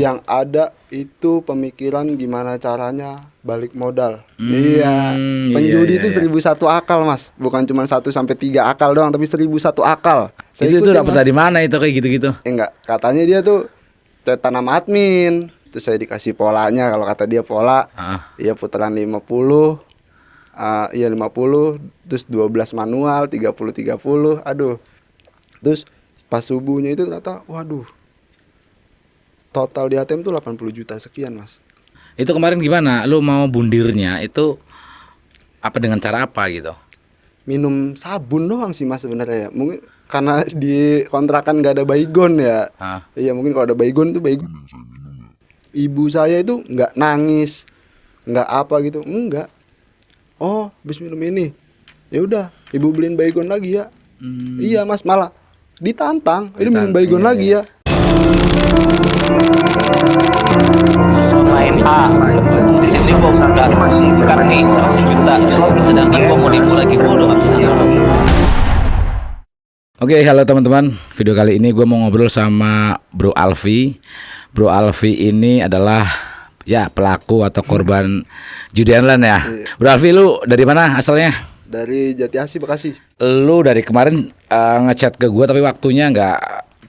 Yang ada itu pemikiran gimana caranya balik modal. Iya, penjudi itu 1001 akal mas, bukan cuma 1 sampai 3 akal doang, tapi 1001 akal. Saya Itu ikutin, dapat mas. dari mana itu kayak gitu-gitu? Enggak, katanya dia tuh cetan nama admin. Terus saya dikasih polanya, kalau kata dia pola, iya putaran 50, iya 50, terus 12 manual, 30. Aduh. Terus pas subuhnya itu ternyata, waduh, total di ATM tuh 80 juta sekian, mas. Itu kemarin gimana? Lu mau bundirnya itu apa dengan cara apa gitu? Minum sabun doang sih mas sebenarnya ya. Mungkin karena di kontrakan nggak ada baygon ya. Iya, mungkin kalau ada baygon tuh baygon. Ibu saya itu nggak nangis, nggak apa gitu, enggak. Oh, habis minum ini, ya udah, ibu beliin baygon lagi ya. Iya mas, malah ditantang, ini minum baygon lagi ya. Main A di sini gua udah bukan nih 1 juta, sedangkan gua mau nipu lagi gua udah nggak bisa. Oke, halo teman-teman. Video kali ini gue mau ngobrol sama Bro Alfi. Bro Alfi ini adalah ya pelaku atau korban judi online ya. Bro Alfi, lu dari mana asalnya? Dari Jati Asih, Bekasi. Lu dari kemarin ngechat ke gue tapi waktunya nggak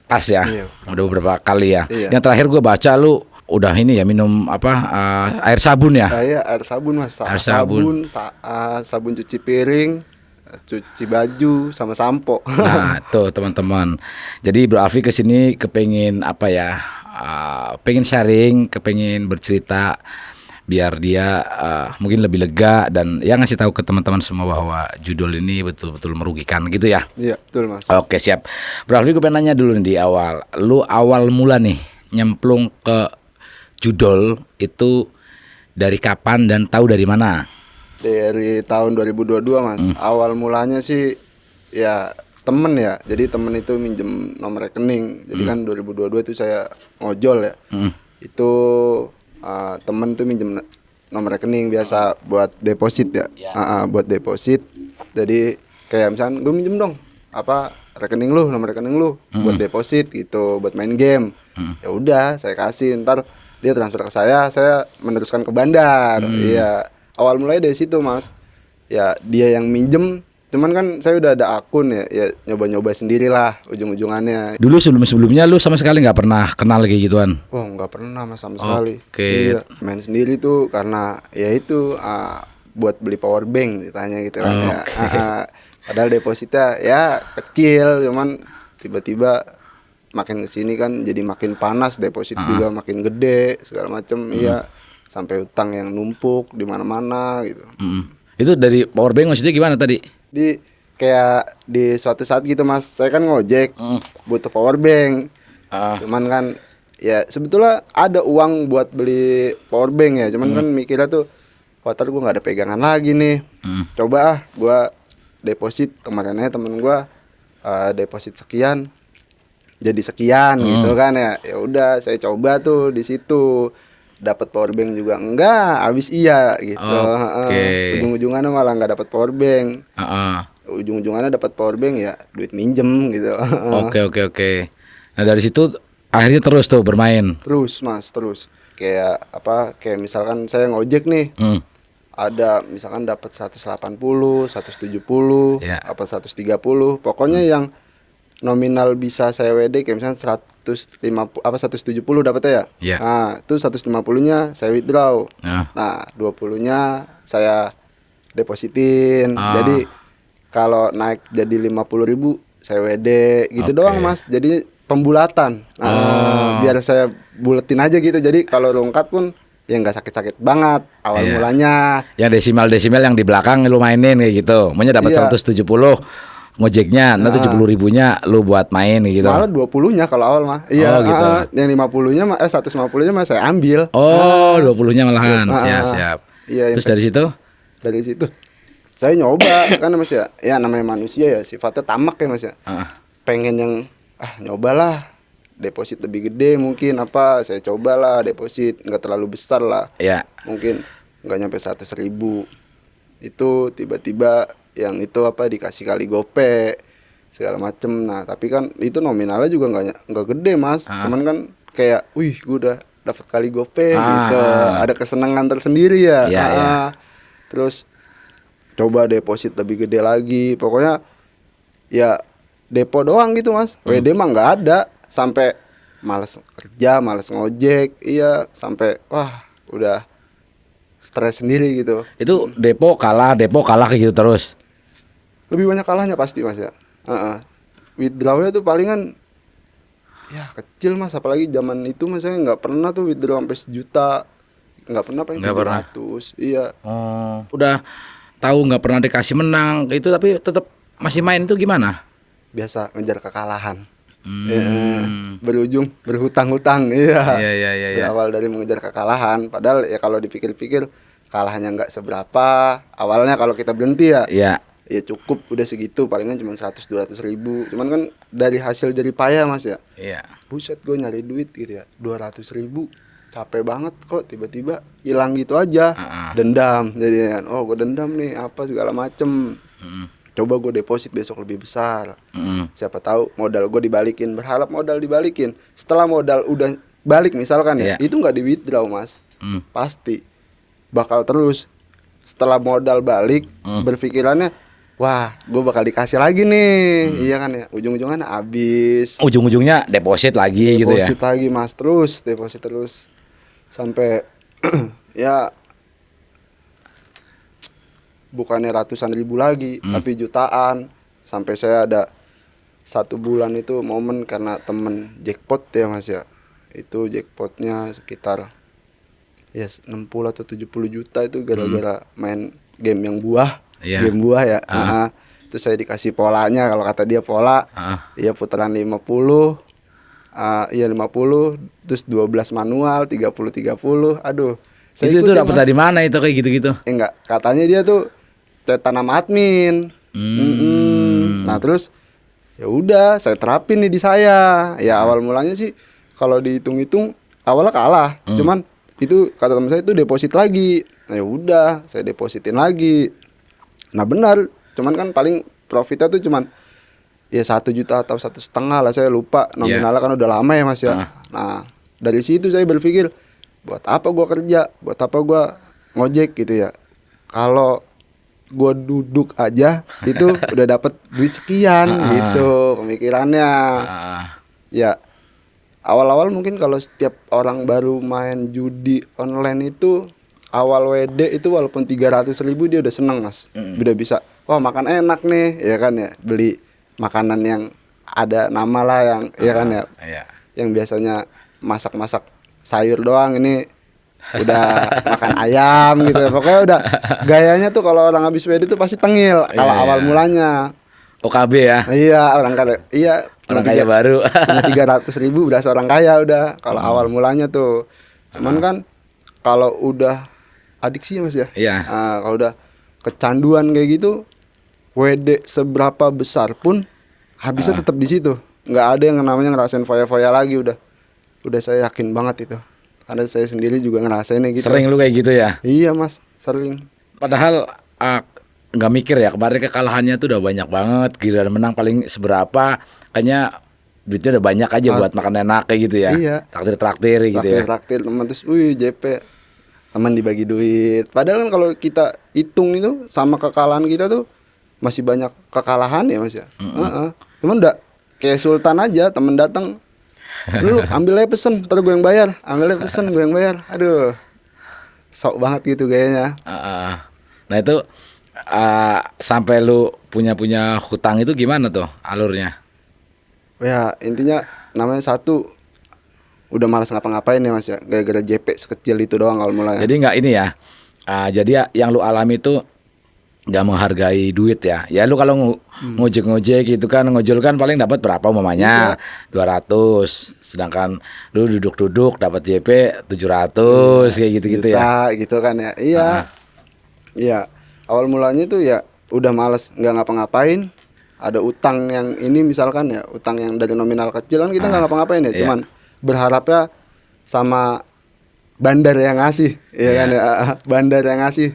pas ya. Udah beberapa kali ya. Yang terakhir gue baca lu udah ini ya minum apa air sabun ya? Iya, air sabun mas. Air sabun. Sabun cuci piring, cuci baju, sama sampo. Nah, tuh teman-teman. Jadi Bro Alfi kesini kepengen apa ya? Pengen sharing, kepengen bercerita biar dia mungkin lebih lega dan ya ngasih tahu ke teman-teman semua bahwa judul ini betul-betul merugikan gitu ya. Iya, betul mas. Oke, siap. Bro Alfi, gue pengen nanya dulu nih di awal. Lu awal mula nih nyemplung ke judul itu dari kapan dan tahu dari mana? Dari tahun 2022 mas. Awal mulanya sih ya temen ya. Jadi temen itu minjem nomor rekening. Jadi kan 2022 itu saya ngojol ya. Itu temen tuh minjem nomor rekening biasa buat deposit ya. Buat deposit. Jadi kayak misalnya gue minjem dong apa rekening lu, nomor rekening lu buat deposit gitu, buat main game. Ya udah saya kasih, ntar dia transfer ke saya meneruskan ke bandar. Iya, awal mulai dari situ mas. Ya dia yang minjem, cuman kan saya udah ada akun ya nyoba-nyoba sendirilah ujung-ujungannya. Dulu sebelumnya lu sama sekali nggak pernah kenal kayak gituan? Oh nggak pernah mas sama sekali. Oke. Iya, main sendiri tuh karena ya itu buat beli power bank ditanya gitu kan ya. Padahal depositnya ya kecil, cuman tiba-tiba makin kesini kan jadi makin panas, deposit juga makin gede segala macem. Iya, sampai utang yang numpuk di mana-mana gitu. Itu dari power bank maksudnya gimana tadi? Di kayak di suatu saat gitu mas, saya kan ngojek butuh power bank. Cuman kan ya sebetulnya ada uang buat beli power bank ya, cuman kan mikirnya tuh water gue nggak ada pegangan lagi nih. Coba gue deposit, kemarin aja temen gue deposit sekian jadi sekian gitu kan ya. Ya udah saya coba tuh di situ, dapat power bank juga enggak, habis iya gitu. Ujung-ujungannya malah nggak dapat power bank. Ujung-ujungannya dapat power bank ya duit minjem gitu. Oke. Nah dari situ akhirnya terus tuh bermain. Terus mas, terus kayak apa, kayak misalkan saya ngojek nih, ada misalkan dapat 180, 170, apa 130, pokoknya yang nominal bisa saya WD kayak misalnya 150 apa 170 dapatnya ya. Nah, itu 150-nya saya withdraw. Nah, 20-nya saya depositin. Jadi kalau naik jadi 50.000 saya WD gitu doang, Mas. Jadi pembulatan. Biar saya buletin aja gitu. Jadi kalau rungkat pun ya nggak sakit-sakit banget awal mulanya. Yang desimal yang di belakang lu mainin kayak gitu. Maunya dapat 170 ngojeknya, nanti 70.000-nya lu buat main gitu. Malah 20-nya kalau awal mah. Iya, gitu. Yang 50-nya 150-nya mah saya ambil. 20-nya malahan. Siap. Iya, terus dari situ saya nyoba kan Mas ya. Ya namanya manusia ya, sifatnya tamak ya Mas ya. Pengen yang nyobalah deposit lebih gede mungkin apa, saya cobalah deposit enggak terlalu besar lah. Mungkin enggak nyampe 100.000. Itu tiba-tiba yang itu apa dikasih kali gope segala macem. Nah tapi kan itu nominalnya juga nggak gede Mas. Cuman kan kayak gue udah dapat kali GoPay gitu. Ada kesenangan tersendiri ya. Iya, iya. Terus coba deposit lebih gede lagi. Pokoknya ya depo doang gitu Mas. WD mah nggak ada, sampai males kerja, males ngojek. Iya, sampai wah udah stres sendiri gitu. Itu depo kalah kayak gitu terus. Lebih banyak kalahnya pasti Mas ya. Withdrawnya tuh palingan ya kecil Mas, apalagi zaman itu Mas saya nggak pernah tuh withdraw sampai 1 juta. Nggak pernah, paling Nggak pernah. 700. Iya. Oh, udah tahu nggak pernah dikasih menang itu tapi tetap masih main itu gimana? Biasa ngejar kekalahan. Berujung berhutang-hutang. Iya. Iya. Berawal dari mengejar kekalahan, padahal ya kalau dipikir-pikir kalahnya nggak seberapa. Awalnya kalau kita berhenti ya ya cukup udah segitu, palingan cuma 100-200 ribu. Cuman kan dari hasil jerih payah Mas ya. Iya. Buset, gue nyari duit gitu ya 200 ribu, capek banget kok tiba-tiba hilang gitu aja. Dendam jadinya kan, oh gue dendam nih apa segala macem. Coba gue deposit besok lebih besar. Siapa tahu modal gue dibalikin, berharap modal dibalikin. Setelah modal udah balik misalkan ya, itu nggak di withdraw Mas. Pasti bakal terus. Setelah modal balik, berpikirannya wah gue bakal dikasih lagi nih. Iya kan ya, ujung-ujungnya habis. Ujung-ujungnya deposit lagi gitu ya. Deposit lagi Mas, terus deposit terus sampai ya bukannya ratusan ribu lagi, tapi jutaan. Sampai saya ada 1 bulan itu momen karena temen jackpot ya Mas ya. Itu jackpotnya sekitar ya 60 atau 70 juta itu gara-gara main game yang buah. Game buah ya. Terus saya dikasih polanya, kalau kata dia pola. Iya putaran 50. Iya 50, terus 12 manual, 30. Aduh. Itu dapat dari mana itu kayak gitu-gitu? Enggak, katanya dia tuh cetak nama admin. Nah, terus ya udah saya terapin nih di saya. Ya awal mulanya sih kalau dihitung-hitung awalnya kalah. Cuman itu kata teman saya itu deposit lagi. Nah, ya udah, saya depositin lagi. Nah, benar. Cuman kan paling profitnya tuh cuman ya 1 juta atau 1,5 lah, saya lupa nominalnya kan udah lama ya Mas ya. Nah, dari situ saya berpikir buat apa gua kerja, buat apa gua ngojek gitu ya. Kalau gua duduk aja itu udah dapat duit sekian gitu pemikirannya. Ya awal-awal mungkin kalau setiap orang baru main judi online itu awal WD itu walaupun 300 ribu dia udah seneng Mas. Udah bisa, wah makan enak nih ya kan ya, beli makanan yang ada nama lah yang ya kan ya. Yang biasanya masak-masak sayur doang, ini udah makan ayam gitu ya. Pokoknya udah gayanya tuh kalau orang habis WD tuh pasti tengil kalau awal mulanya. OKB ya. Iya, orang kaya. Iya, orang kaya baru. Punya 300 ribu berasa orang kaya udah kalau awal mulanya tuh. Cuman kan kalau udah adiksi ya Mas ya. Kalau udah kecanduan kayak gitu, WD seberapa besar pun habisnya tetap di situ. Nggak ada yang namanya ngerasain foya-foya lagi udah. Udah saya yakin banget itu. Karena saya sendiri juga ngerasainnya gitu. Sering lu kayak gitu ya? Iya Mas, sering. Padahal nggak mikir ya, kemarin kekalahannya tuh udah banyak banget, giliran menang paling seberapa, kayaknya duitnya udah banyak aja buat makan enak kayak gitu ya. Iya. Traktir gitu ya. Traktir teman, terus JP teman dibagi duit. Padahal kan kalau kita hitung itu sama kekalahan kita tuh masih banyak kekalahan ya Mas ya. Cuman udah kayak sultan aja, temen datang, lu ambil aja pesen, ntar gue yang bayar. Ambil aja pesen, gue yang bayar. Aduh, sok banget gitu kayaknya. Nah itu sampai lu punya hutang itu gimana tuh alurnya? Ya intinya namanya satu, udah malas ngapa-ngapain ya Mas ya, gara-gara JP sekecil itu doang kalau mulai. Jadi nggak ini ya, jadi yang lu alami itu nggak menghargai duit ya. Ya lu kalau ngojek gitu kan, ngojol kan paling dapat berapa umpamanya 200, sedangkan lu duduk dapat JP 700 kayak gitu-gitu ya. Gitu kan ya. Iya. Awal mulanya tuh ya udah malas nggak ngapa-ngapain. Ada utang yang ini misalkan ya, utang yang dari nominal kecil kan kita nggak ngapa-ngapain ya, cuman berharapnya sama bandar yang ngasih, kan ya, bandar yang ngasih,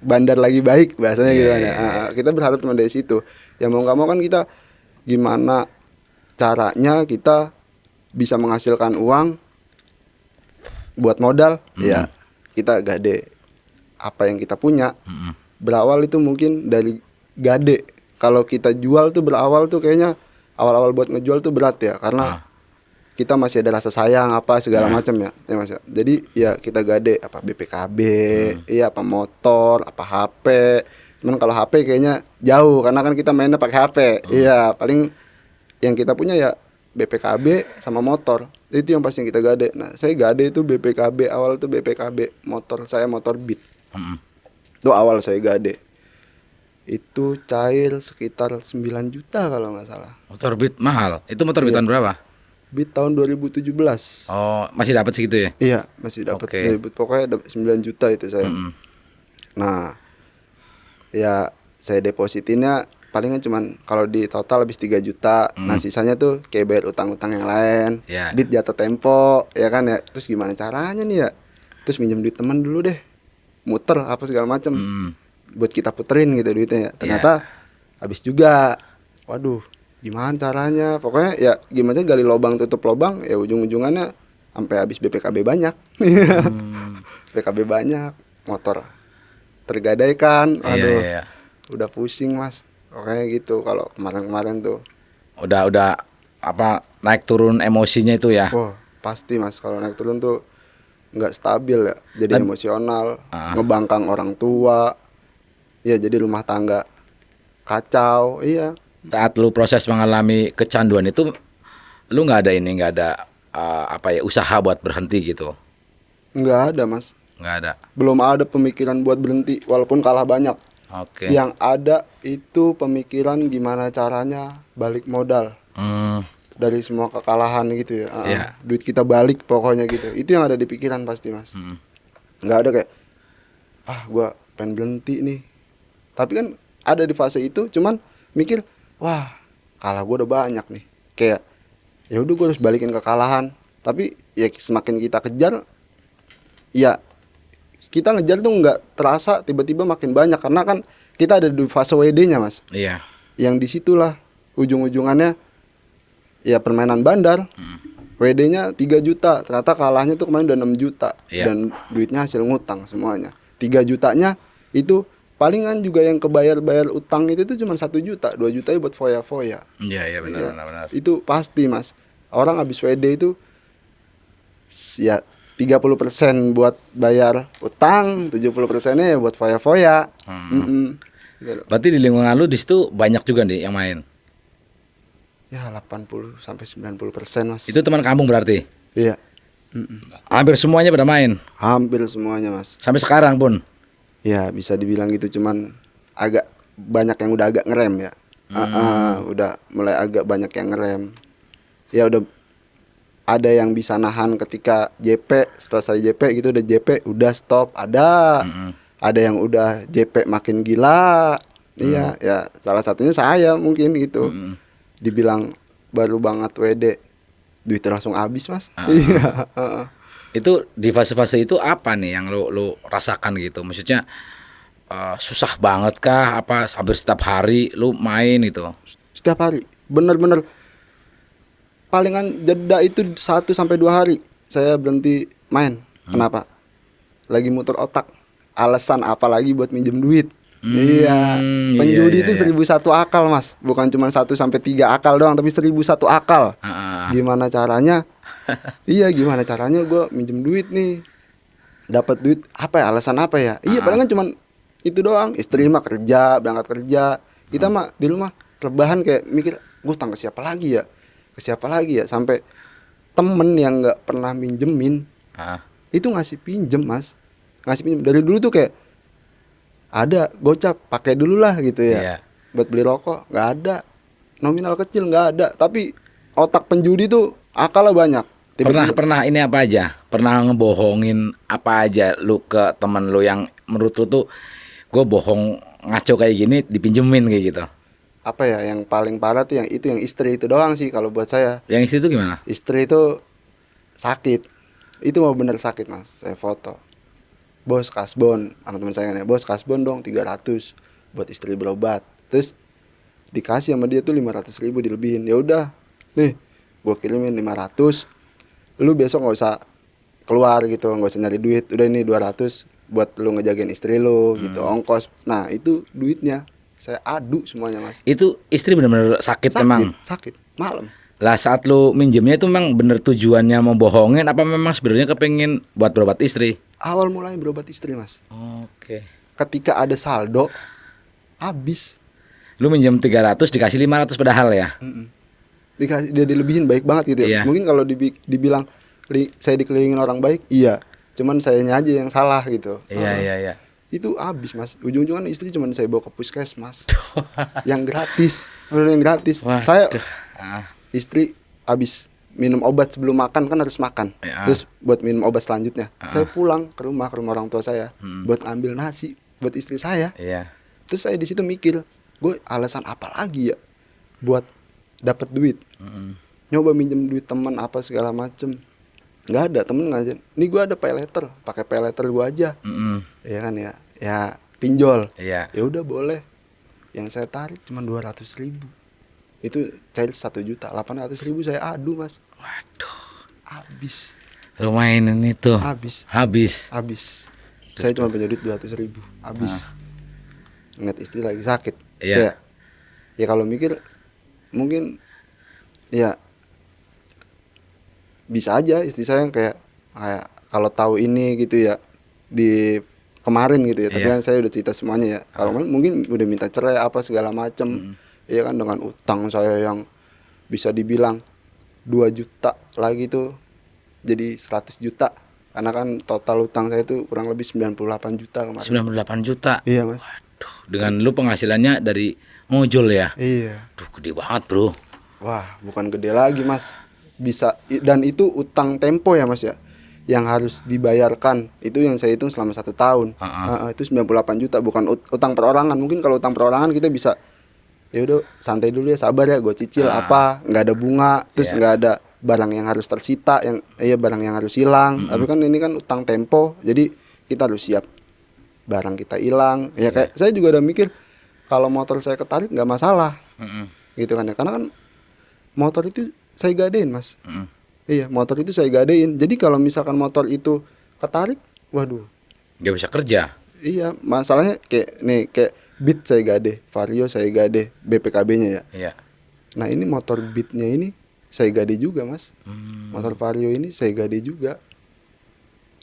bandar lagi baik bahasanya gitu kan ya. Kita berharap cuma dari situ. Ya mau nggak mau kan kita gimana caranya kita bisa menghasilkan uang buat modal ya kita gade apa yang kita punya. Berawal itu mungkin dari gade. Kalau kita jual tuh berawal tuh kayaknya awal-awal buat ngejual tuh berat ya, karena kita masih ada rasa sayang apa segala macam ya Mas ya. Jadi ya kita gade apa BPKB, iya apa motor, apa HP. Cuman kalau HP kayaknya jauh karena kan kita mainnya pakai HP. Iya, paling yang kita punya ya BPKB sama motor. Itu yang pasti kita gade. Nah, saya gade itu BPKB, awal itu BPKB, motor saya motor Beat. Itu awal saya gade. Itu cair sekitar 9 juta kalau nggak salah. Motor Beat mahal. Itu motor Beat tahun berapa? Beat tahun 2017. Oh, masih dapat segitu ya? Iya, masih dapat. Oke. Pokoknya dapat 9 juta itu saya. Nah, ya saya depositinnya palingan cuman kalau di total habis 3 juta. Nah, sisanya tuh kayak bayar utang-utang yang lain. Ya. Beat jatuh tempo, ya kan ya. Terus gimana caranya nih ya? Terus minjem duit teman dulu deh. Muter apa segala macam. Buat kita puterin gitu duitnya ya. Ternyata habis juga. Waduh, gimana caranya? Pokoknya ya gimana gali lubang tutup lubang, ya ujung-ujungannya sampai habis BPKB banyak. BPKB banyak, motor tergadaikan. Aduh. Iya. Udah pusing, Mas. Pokoknya gitu kalau kemarin-kemarin tuh. Udah apa naik turun emosinya itu ya? Wah, pasti Mas kalau naik turun tuh nggak stabil ya. Jadi emosional, ngebangkang orang tua. Ya jadi rumah tangga kacau, iya. Saat lu proses mengalami kecanduan itu, lu nggak ada apa ya usaha buat berhenti gitu? Nggak ada Mas, Nggak ada. belum ada pemikiran buat berhenti walaupun kalah banyak. Oke. Yang ada itu pemikiran gimana caranya balik modal dari semua kekalahan gitu ya. Iya. Duit kita balik pokoknya gitu. Itu yang ada di pikiran pasti Mas. Nggak ada kayak gua pengen berhenti nih. Tapi kan ada di fase itu, cuman mikir, wah kalah gue udah banyak nih. Kayak ya udah gue harus balikin kekalahan. Tapi ya semakin kita kejar, ya kita ngejar tuh nggak terasa tiba-tiba makin banyak karena kan kita ada di fase WD-nya Mas. Iya. Yang disitulah ujung-ujungannya ya permainan bandar. WD-nya 3 juta, ternyata kalahnya tuh kemarin udah 6 juta. Iya. Dan duitnya hasil ngutang semuanya. 3 jutanya itu palingan juga yang kebayar-bayar utang itu tuh cuma 1 juta, 2 juta buat foya-foya. Iya benar, Ya, benar. itu pasti Mas. Orang habis WD itu ya 30% buat bayar utang, 70%-nya ya buat foya-foya. Gitu. Berarti di lingkungan lu di situ banyak juga nih yang main. Ya 80 sampai 90% Mas. Itu teman kampung berarti? Iya. Hampir semuanya pada main. Hampir semuanya Mas. Sampai sekarang pun. Ya bisa dibilang gitu, cuman agak banyak yang udah agak ngerem ya. Udah mulai agak banyak yang ngerem. Ya udah ada yang bisa nahan ketika JP, setelah saya JP gitu udah JP udah stop. Ada yang udah JP makin gila. Iya, ya salah satunya saya mungkin gitu. Dibilang baru banget WD, duitnya langsung habis Mas. Iya. Itu di fase-fase itu apa nih yang lu rasakan gitu? Maksudnya susah banget kah? Apa hampir setiap hari lu main itu? Setiap hari, bener-bener palingan jeda itu 1 sampai 2 hari saya berhenti main. Kenapa? Lagi muter otak. Alasan apa lagi buat minjem duit? Iya. Penjudi itu 1001 akal Mas. Bukan cuma 1 sampai 3 akal doang, tapi 1001 akal. Gimana caranya? Iya, gimana caranya gue minjem duit nih? Dapat duit apa ya? Alasan apa ya? Iya, palingan cuma itu doang. Istri mah kerja, berangkat kerja. Kita mah di rumah rebahan kayak mikir, gue utang ke siapa lagi ya? Ke siapa lagi ya? Sampai temen yang nggak pernah minjemin itu ngasih pinjem Mas. Ngasih pinjem dari dulu tuh kayak ada gocap, pakai dulu lah gitu ya. Iya. Buat beli rokok nggak ada, nominal kecil nggak ada. Tapi otak penjudi tuh akalnya banyak. Pernah ini apa aja? Pernah ngebohongin apa aja lu ke temen lu yang menurut lu tuh gue bohong ngaco kayak gini dipinjemin kayak gitu? Apa ya yang paling parah tuh yang istri itu doang sih kalau buat saya. Yang istri itu gimana? Istri itu sakit. Itu mau bener sakit Mas. Saya foto. Bos kasbon sama teman saya nih. Bos kasbon dong 300 buat istri berobat. Terus dikasih sama dia tuh 500.000 dilebihin. Ya udah. Nih, gua kirimin 500. Lu besok enggak usah keluar gitu, nggak usah nyari duit, udah ini 200 buat lu ngejagain istri lu gitu, ongkos. Nah itu duitnya saya adu semuanya mas. Itu istri benar-benar sakit emang. Sakit malam. Lah saat lu minjemnya itu memang bener tujuannya mau bohongin apa memang sebenarnya kepengin buat berobat istri? Awal mulanya berobat istri mas. Oke. Ketika ada saldo habis. Lu minjem 300 dikasih 500 padahal ya? Dikasih, dia dilebihin baik banget gitu ya. Iya. Mungkin kalau dibilang saya dikelilingin orang baik, iya. Cuman sayanya aja yang salah gitu. Iya. Itu habis mas. Ujung-ujungnya istri cuman saya bawa ke puskesmas. Yang gratis, bener yang gratis. Waduh. Saya istri habis minum obat sebelum makan kan harus makan. Ya. Terus buat minum obat selanjutnya, saya pulang ke rumah orang tua saya buat ambil nasi buat istri saya. Iya. Terus saya di situ mikir, gue alasan apa lagi ya buat dapat duit? Nyoba minjem duit teman apa segala macem, nggak ada. Temen ngajak, nih gue ada pay letter, pakai pay letter gue aja. Ya kan ya pinjol. Iya. Ya udah boleh. Yang saya tarik cuma 200.000. Itu cair 1 juta, 800.000 saya adu mas. Waduh. Habis. Lu mainin itu. Habis. Saya cuma punya duit 200.000. Habis. Ingat istri lagi sakit. Iya. Ya kalau mikir mungkin ya bisa aja istri saya yang kayak kalau tahu ini gitu ya di kemarin gitu ya. Tapi kan saya udah cerita semuanya ya. Kalau mungkin udah minta cerai apa segala macem. Iya kan, dengan utang saya yang bisa dibilang 2 juta lagi tuh jadi 100 juta. Karena kan total utang saya itu kurang lebih 98 juta kemarin. 98 juta. Iya mas. Waduh, dengan lu penghasilannya dari ngojol ya? Iya. Duh, gede banget bro. Wah, bukan gede lagi mas. Bisa, dan itu utang tempo ya mas ya, yang harus dibayarkan. Itu yang saya hitung selama 1 tahun. Itu 98 juta, bukan utang perorangan. Mungkin kalau utang perorangan kita bisa, ya udah santai dulu ya, sabar ya, gue cicil apa, nggak ada bunga, terus nggak ada barang yang harus tersita, barang yang harus hilang. Tapi kan ini kan utang tempo, jadi kita harus siap barang kita hilang. Ya kayak saya juga udah mikir kalau motor saya ketarik nggak masalah, gitu kan ya, karena kan motor itu saya gadein mas. Iya, motor itu saya gadein. Jadi kalau misalkan motor itu ketarik, waduh, Gak bisa kerja. iya, masalahnya kayak Beat saya gade, Vario saya gade, BPKB-nya ya. Iya. Nah ini motor Beat-nya ini saya gade juga mas. Motor Vario ini saya gade juga.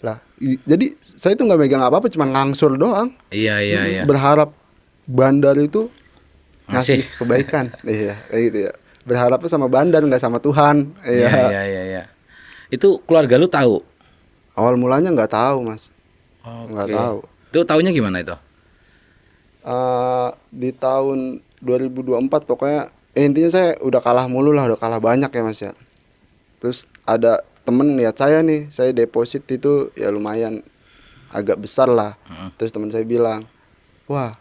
Lah, jadi saya tuh nggak megang apa-apa, cuma ngangsur doang. Iya. Berharap bandar itu Ngasih. ngasih kebaikan. Iya, kayak gitu ya. Berharapnya sama bandar, nggak sama Tuhan. Iya. Itu keluarga lu tahu? Awal mulanya nggak tahu mas. Nggak tahu. Itu taunya gimana itu? Di tahun 2024 pokoknya intinya saya udah kalah mulu lah, udah kalah banyak ya mas ya. Terus ada temen lihat saya nih, saya deposit itu ya lumayan agak besar lah. Terus temen saya bilang, wah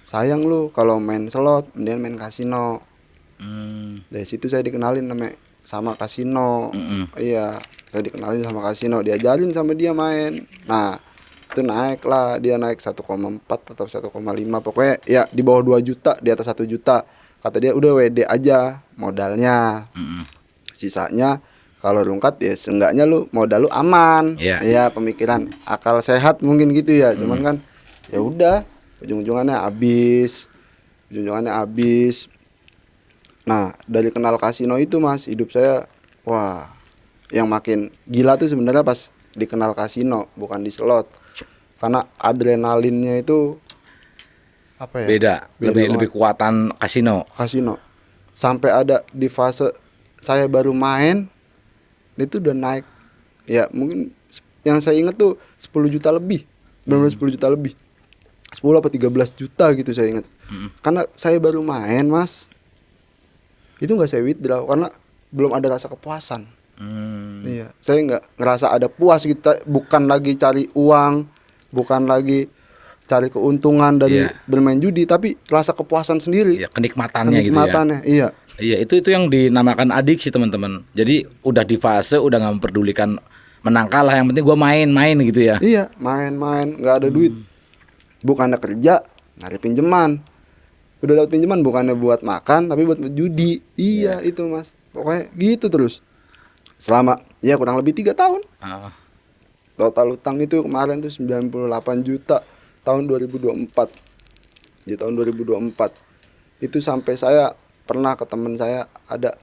sayang lu kalau main slot mendingan main kasino. Dari situ saya dikenalin sama kasino. Iya, saya dikenalin sama kasino, diajarin sama dia main. Nah itu naik lah, dia naik 1,4 atau 1,5, pokoknya ya di bawah 2 juta, di atas 1 juta. Kata dia udah WD aja modalnya. Sisanya kalau rungkat ya seenggaknya lu modal lu aman. Ya pemikiran akal sehat mungkin gitu ya. Cuman kan ya udah ujung-ujungannya habis. Nah, dari kenal kasino itu mas, hidup saya wah, yang makin gila tuh sebenarnya pas dikenal kasino, bukan di slot. Karena adrenalinnya itu apa ya? Beda lebih kuatan kasino. Sampai ada di fase saya baru main itu udah naik. Ya, mungkin yang saya ingat tuh 10 juta lebih. Benar-benar 10 juta lebih. 10 apa 13 juta gitu saya ingat. Karena saya baru main, Mas. Itu enggak saya withdraw karena belum ada rasa kepuasan. Iya, saya nggak ngerasa ada puas, kita bukan lagi cari uang, bukan lagi cari keuntungan dari bermain judi, tapi rasa kepuasan sendiri. Ya, kenikmatannya gitu ya. Iya, itu yang dinamakan adiksi teman-teman. Jadi udah di fase udah nggak memperdulikan menang kalah, yang penting gua main-main gitu ya. Iya, main-main, nggak ada duit. Bukannya kerja, nyari pinjaman. Udah dapat pinjaman bukannya buat makan, tapi buat judi. Iya, itu Mas. Pokoknya gitu terus. Selama ya kurang lebih 3 tahun. Total utang itu kemarin tuh 98 juta tahun 2024. Di tahun 2024 itu sampai saya pernah ke temen saya ada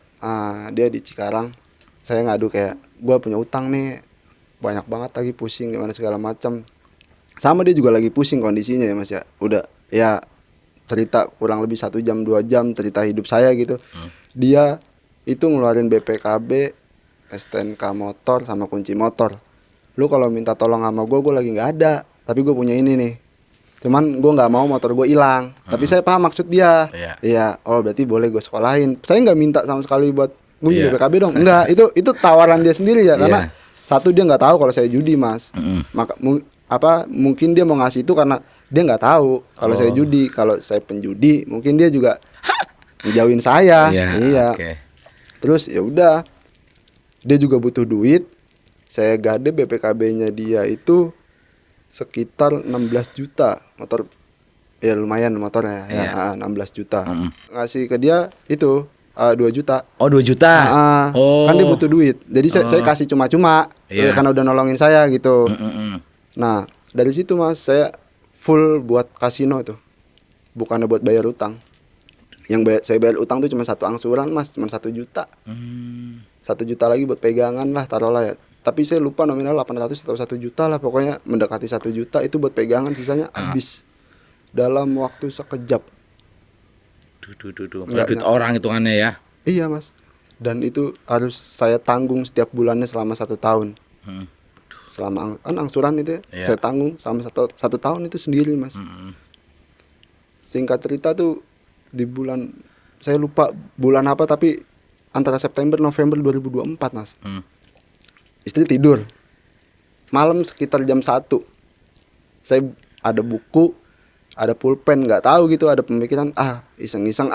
dia di Cikarang. Saya ngadu kayak gua punya utang nih banyak banget, lagi pusing gimana segala macam. Sama dia juga lagi pusing kondisinya ya Mas ya. Udah ya cerita kurang lebih 1 jam 2 jam cerita hidup saya gitu. Dia itu ngeluarin BPKB, STNK motor sama kunci motor. Lu kalau minta tolong sama gue lagi nggak ada, tapi gue punya ini nih. Cuman gue nggak mau motor gue hilang. Tapi saya paham maksud dia. Iya. Oh berarti boleh gue sekolahin. Saya nggak minta sama sekali buat gue BPKB dong. Enggak. Itu tawaran dia sendiri ya. Karena satu dia nggak tahu kalau saya judi Mas. Maka mungkin dia mau ngasih itu karena dia nggak tahu kalau saya judi. Kalau saya penjudi mungkin dia juga ngejauhin saya. Iya. Okay. Terus ya udah, dia juga butuh duit. Saya gade BPKB-nya dia itu sekitar 16 juta motor, ya lumayan motornya ya, 16 juta. Ngasih ke dia itu 2 juta. Oh 2 juta. Kan dia butuh duit. Jadi saya kasih cuma-cuma karena udah nolongin saya gitu. Nah dari situ Mas saya full buat kasino tuh, bukannya buat bayar utang. Saya bayar utang tuh cuma 1 angsuran Mas, cuma 1 juta. 1 juta lagi buat pegangan lah taruhlah ya. Tapi saya lupa nominal 800 atau 1 juta lah, pokoknya mendekati 1 juta itu buat pegangan, sisanya habis dalam waktu sekejap. Duit orang hitungannya ya. Iya Mas. Dan itu harus saya tanggung setiap bulannya selama 1 tahun. Selama kan angsuran itu ya, saya tanggung selama 1 tahun itu sendiri Mas. Singkat cerita tuh di bulan, saya lupa bulan apa, tapi antara September November 2024 Mas. Istri tidur malam sekitar jam 1. Saya ada buku, ada pulpen, nggak tahu gitu, ada pemikiran iseng-iseng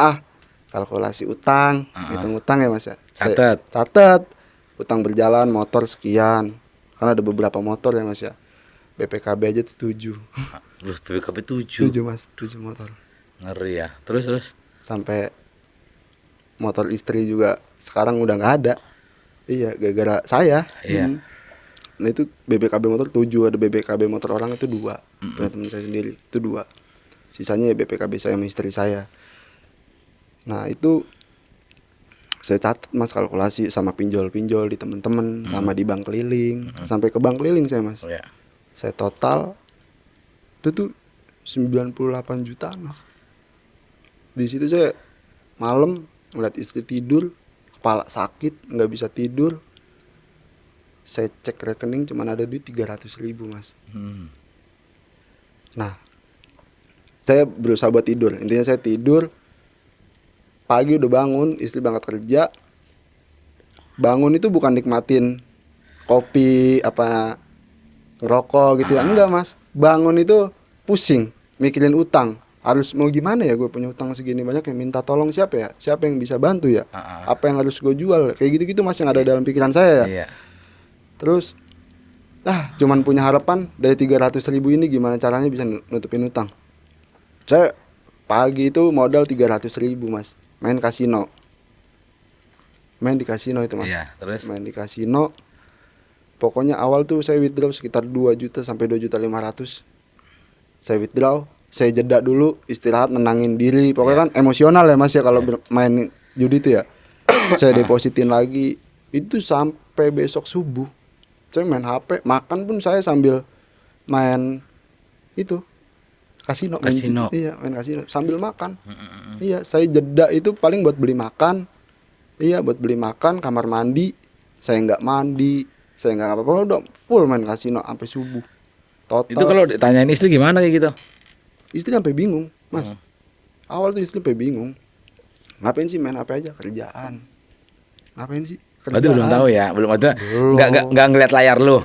kalkulasi utang, hitung utang ya Mas ya. Catat utang berjalan motor sekian, karena ada beberapa motor ya Mas ya. BPKB aja tuh 7. BPKB 7 Mas, 7 motor. Ngeri ya. Terus sampai motor istri juga sekarang udah nggak ada. Iya, gara-gara saya. Nah itu BPKB motor 7, ada BPKB motor orang itu 2. Punya teman saya sendiri, itu 2. Sisanya ya BPKB saya sama istri saya. Nah itu saya catat Mas, kalkulasi sama pinjol-pinjol di teman-teman, sama di bank keliling, sampai ke bank keliling saya Mas. Saya total itu tuh 98 juta Mas. Di situ saya malam ngeliat istri tidur, kepala sakit, nggak bisa tidur. Saya cek rekening cuman ada duit 300.000 Mas. Nah saya berusaha buat tidur. Intinya saya tidur, pagi udah bangun, istri berangkat kerja. Bangun itu bukan nikmatin kopi apa ngerokok gitu ya, enggak Mas. Bangun itu pusing mikirin utang. Harus mau gimana ya, gue punya utang segini banyak, yang minta tolong siapa ya, siapa yang bisa bantu ya, apa yang harus gue jual, kayak gitu-gitu Mas yang ada dalam pikiran saya ya. Terus cuman punya harapan dari 300.000 ini gimana caranya bisa nutupin utang. Saya pagi itu modal 300.000 Mas, main kasino, main di kasino itu Mas. Terus main di kasino, pokoknya awal tuh saya withdraw sekitar 2 juta sampai 2.500.000. Saya withdraw, saya jeda dulu, istirahat, nenangin diri. Pokoknya kan emosional ya Mas ya kalau main judi itu ya. Saya depositin lagi. Itu sampai besok subuh. Saya main HP, makan pun saya sambil main itu kasino. Main kasino sambil makan. Iya, saya jeda itu paling buat beli makan. Iya, buat beli makan, kamar mandi. Saya nggak mandi, saya nggak apa-apa, udah full main kasino sampai subuh. Total. Itu kalau ditanyain istri gimana kayak gitu? Istri sampai bingung Mas. Awal tuh istri sampai bingung. Ngapain sih main HP aja, kerjaan. Ngapain sih? Kerjaan. Berarti belum tahu ya, belum ada. Nggak ngeliat layar lu.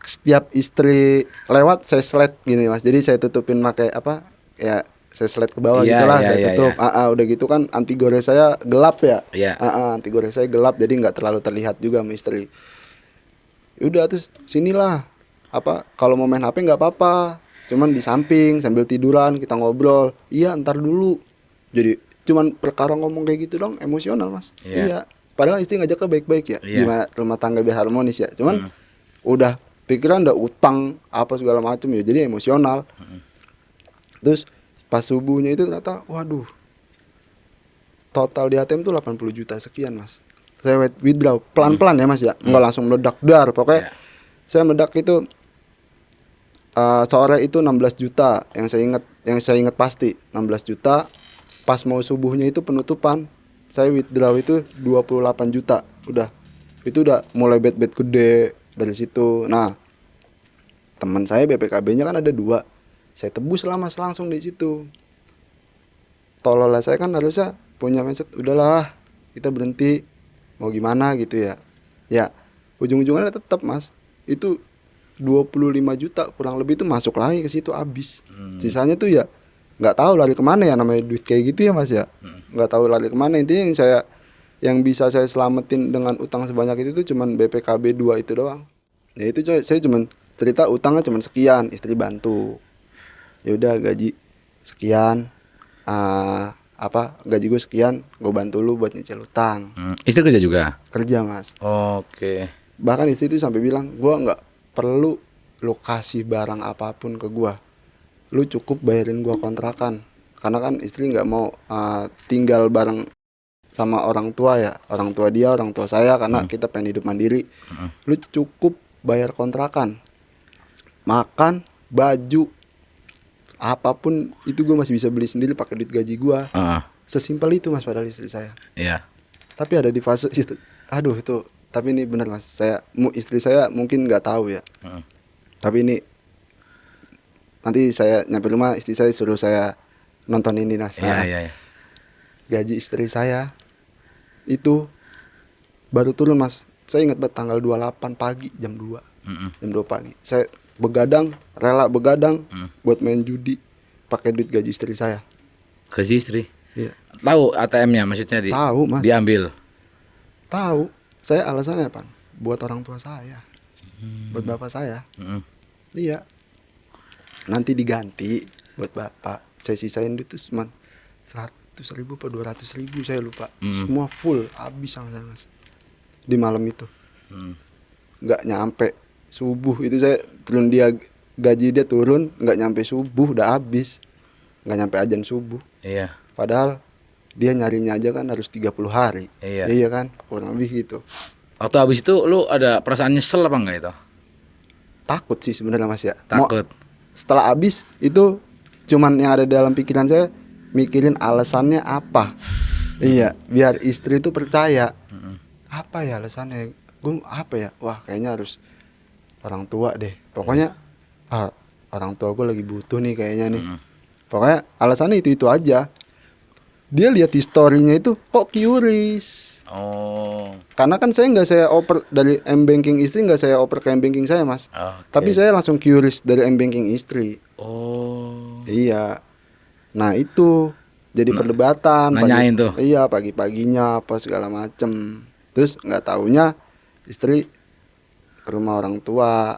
Setiap istri lewat saya slide gini Mas. Jadi saya tutupin pakai apa? Ya saya slide ke bawah gitulah, saya tutup. Udah gitu kan anti gores saya gelap ya. Anti gores saya gelap, jadi nggak terlalu terlihat juga sama istri. Udah terus sinilah kalau mau main HP nggak apa-apa. Cuman di samping sambil tiduran kita ngobrol. Iya ntar dulu. Jadi cuman perkara ngomong kayak gitu dong emosional Mas. Iya. Padahal istri ngajaknya baik-baik ya. Gimana rumah tangga biar harmonis ya. Cuman udah pikiran udah utang apa segala macem ya, jadi emosional. Terus pas subuhnya itu ternyata waduh, total di ATM tuh 80 juta sekian mas. Saya withdraw pelan-pelan ya mas ya, nggak langsung meledak dar. Pokoknya saya meledak itu sore itu 16 juta yang saya ingat pasti 16 juta. Pas mau subuhnya itu penutupan, saya withdraw itu 28 juta. Udah itu udah mulai bet gede dari situ. Nah teman saya BPKB-nya kan ada 2, saya tebus lah mas langsung di situ. Tolol lah saya kan, harusnya punya mindset udahlah kita berhenti, mau gimana gitu ya. Ya ujung-ujungnya tetap mas itu 25 juta kurang lebih itu masuk lagi ke situ habis. Sisanya tuh ya nggak tahu lari kemana ya, namanya duit kayak gitu ya mas ya. Nggak tahu lari kemana. Intinya yang bisa saya selamatin dengan utang sebanyak itu tuh cuman BPKB 2 itu doang. Ya itu saya cuman cerita utangnya cuman sekian, istri bantu. Ya udah gaji sekian, gaji gue sekian, gue bantu lu buat nyicil utang. Istri kerja juga? Kerja mas. Oke. Bahkan istri itu sampai bilang, gue nggak perlu lu kasih barang apapun ke gue, lu cukup bayarin gue kontrakan. Karena kan istri nggak mau tinggal bareng sama orang tua ya, orang tua dia, orang tua saya, karena kita pengen hidup mandiri. Lu cukup bayar kontrakan, makan, baju, apapun itu gue masih bisa beli sendiri pakai duit gaji gue. Sesimpel itu mas, padahal istri saya. Iya. Tapi ada di fase itu, aduh itu. Tapi ini benar mas, istri saya mungkin nggak tahu ya. Tapi ini nanti saya nyampe rumah, istri saya suruh saya nonton ini mas. Iya. Gaji istri saya itu baru turun mas. Saya ingat banget tanggal 28 pagi jam 2. Jam 2 pagi. Saya rela begadang buat main judi pakai duit gaji istri saya. Gaji istri? Iya. Tahu ATM-nya maksudnya Tahu mas. Diambil. Tahu. Saya alasannya apa? Buat orang tua saya. Buat bapak saya. Iya. Nanti diganti buat bapak. Saya sisain duit tuh cuma 100.000 atau 200.000 saya lupa. Semua full habis sama saya mas. Di malam itu. Nggak nyampe subuh itu saya turun, gaji dia turun nggak nyampe subuh udah habis. Nggak nyampe azan subuh. Iya. Padahal dia nyarinya aja kan harus 30 hari. Iya kan, kurang lebih gitu. Waktu habis itu lu ada perasaan nyesel apa enggak itu? Takut sih sebenarnya mas ya. Takut. Setelah habis itu cuman yang ada dalam pikiran saya mikirin alasannya apa. Iya, biar istri itu percaya. Apa ya alasannya? Gue apa ya? Wah kayaknya harus orang tua deh. Pokoknya orang tua gue lagi butuh nih kayaknya nih. Pokoknya alasannya itu aja. Dia lihat historinya itu kok curious. Karena kan saya oper dari M-Banking istri, nggak saya oper ke M-Banking saya mas. Tapi saya langsung curious dari M-Banking istri. Iya. Nah itu jadi perdebatan. Nanyain tuh. Iya, pagi-paginya apa segala macem. Terus nggak taunya istri ke rumah orang tua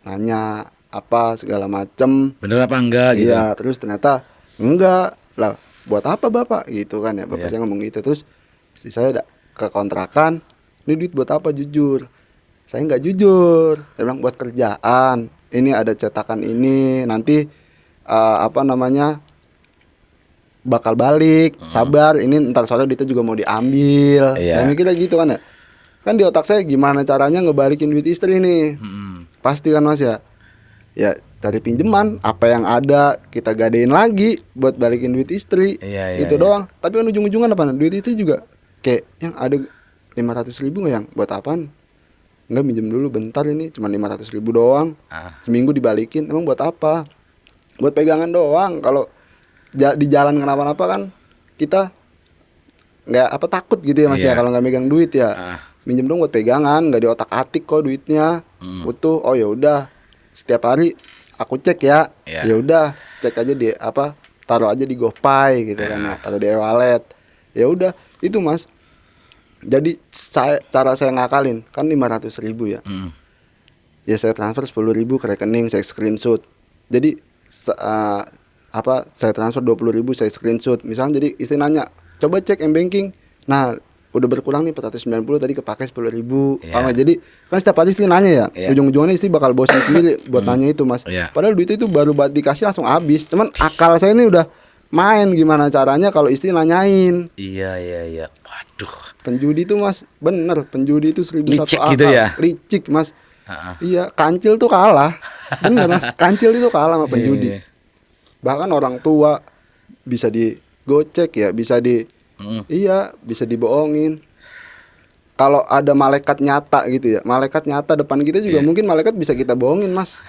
nanya apa segala macem. Bener apa enggak gitu? Iya, terus ternyata enggak lah. Buat apa bapak gitu kan ya, bapak saya ngomong gitu. Terus istri saya ke kontrakan, ini duit buat apa? Jujur, saya nggak jujur. Saya bilang buat kerjaan, ini ada cetakan ini nanti bakal balik, sabar, ini ntar sore duitnya juga mau diambil. Saya mikirnya gitu kan ya. Kan di otak saya gimana caranya ngebalikin duit istri nih. Pasti kan mas ya. Ya cari pinjaman, apa yang ada kita gadein lagi buat balikin duit istri. Itu doang. Tapi kan ujung-ujungan apa? Duit istri juga kayak yang ada 500.000 nggak yang buat apaan? Enggak, minjem dulu bentar, ini cuma 500.000 doang. Seminggu dibalikin, emang buat apa? Buat pegangan doang. Kalau di jalan kenapa-napa kan kita nggak takut gitu ya mas ya, kalau nggak megang duit ya. Minjem dong buat pegangan, nggak diotak-atik kok duitnya. Utuh. Oh ya udah, setiap hari aku cek ya. Ya udah, cek aja di taruh aja di GoPay gitu kan ya, taruh di e-wallet. Ya udah, itu mas. Jadi cara saya ngakalin kan 500.000 ya. Ya saya transfer 10.000 ke rekening, saya screenshot. Jadi saya transfer 20.000, saya screenshot. Misalnya jadi istri nanya, coba cek M-Banking. Nah udah berkurang nih 490 tadi kepake 10.000. Iya. Paham nggak? Jadi kan setiap hari istri nanya ya. Iya. Ujung-ujungnya istri bakal bosan sendiri buat nanya itu mas. Iya. Padahal duit itu baru buat dikasih langsung habis. Cuman akal saya ini udah main gimana caranya kalau istri nanyain. Iya. Waduh. Penjudi itu mas, bener penjudi itu 1001 Licik akal. gitu ya? Licik mas. Heeh. Iya, kancil tuh kalah. Bener mas, kancil itu kalah sama penjudi. Iya. Bahkan orang tua bisa digocek ya, bisa iya, bisa dibohongin. Kalau ada malaikat nyata gitu ya, malaikat nyata depan kita juga mungkin malaikat bisa kita bohongin mas.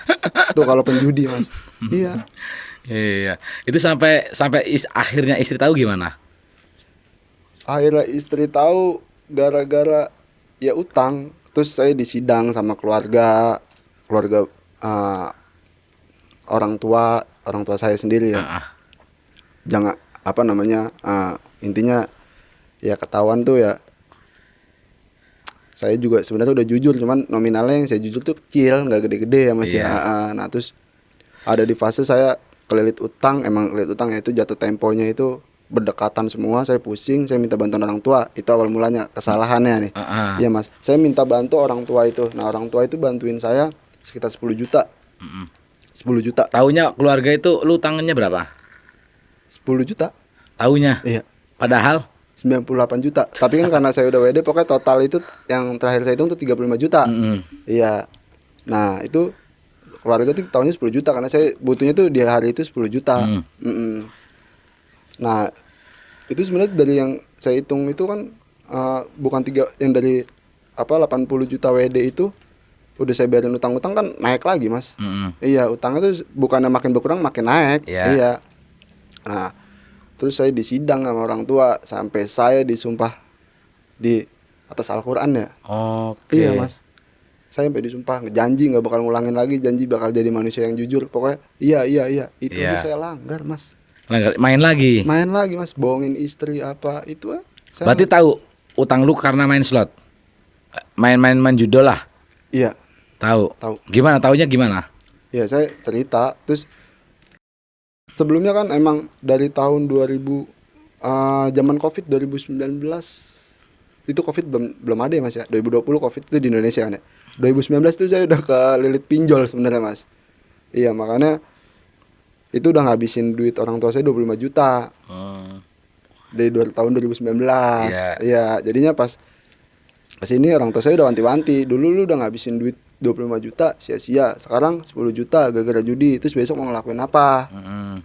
Tuh kalau penjudi mas. Iya. Iya. Itu sampai akhirnya istri tahu gimana? Akhirnya istri tahu gara-gara ya utang. Terus saya disidang sama keluarga orang tua saya sendiri ya. Jangan apa namanya intinya ya ketahuan tuh ya. Saya juga sebenarnya udah jujur, cuman nominalnya yang saya jujur tuh kecil, nggak gede-gede ya mas ya. Nah terus ada di fase saya kelilit utang, emang kelilit utang ya, itu jatuh temponya itu berdekatan semua, saya pusing, saya minta bantuan orang tua. Itu awal mulanya kesalahannya nih. Iya mas, saya minta bantu orang tua itu. Nah orang tua itu bantuin saya sekitar 10 juta. 10 juta. Taunya keluarga itu lu tangannya berapa? 10 juta. Taunya? Iya. Padahal 98 juta. Tapi kan karena saya udah WD, pokoknya total itu yang terakhir saya hitung tuh 35 juta. Iya. Nah itu keluarga tuh tahunnya 10 juta karena saya butuhnya tuh di hari itu 10 juta. Nah itu sebenarnya dari yang saya hitung itu kan bukan yang dari 80 juta WD itu udah saya bayarin utang-utang kan naik lagi mas. Iya, utangnya tuh bukannya makin berkurang makin naik. Iya. Nah terus saya disidang sama orang tua sampai saya disumpah di atas Al-Quran ya. Iya mas, saya sampai disumpah janji nggak bakal ngulangin lagi, janji bakal jadi manusia yang jujur. Pokoknya iya itu aja saya langgar mas. main lagi. Mas, bohongin istri apa itu saya Berarti tahu utang lu karena main slot, main judol lah. Iya. Tahu. Gimana taunya gimana? Ya saya cerita. Terus sebelumnya kan emang dari tahun 2000 zaman Covid 2019 itu Covid belum ada ya mas ya. 2020 Covid itu di Indonesia kan ya. 2019 itu saya udah kelilit pinjol sebenarnya mas. Iya makanya itu udah ngabisin duit orang tua saya 25 juta. Dari tahun 2019. Iya, jadinya pas kesini orang tua saya udah wanti-wanti. Dulu lu udah ngabisin duit 25 juta sia-sia. Sekarang 10 juta gara-gara judi. Terus besok mau ngelakuin apa?